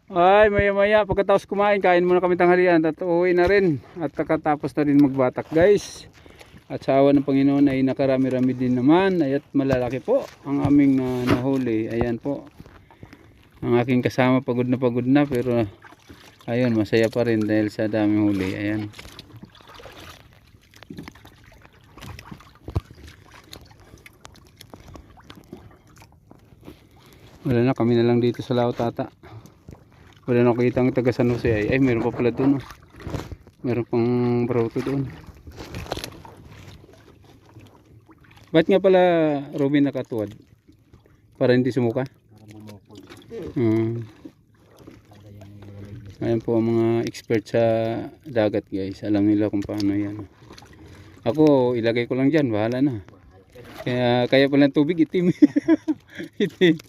Ay, maya-maya pagkatapos kumain, kain muna kami tanghalian at uuwi na rin at kakatapos na rin magbatak guys. At sa awa ng Panginoon ay nakarami-rami din naman at malalaki po ang aming nahuli. Ayan po. Ang aking kasama pagod na pero ayun, masaya pa rin dahil sa daming huli. Ayan. Wala na, kami na lang dito sa Lao Tata. Wala na nakita ang taga San Jose. Ay meron pa pala doon. Oh. Meron pang baroto doon. Ba't nga pala Robin nakatuwad? Para hindi sumuka? Ayan po ang mga expert sa dagat guys. Alam nila kung paano yan. Ako ilagay ko lang dyan. Bahala na. Kaya pala tubig itim. Itim.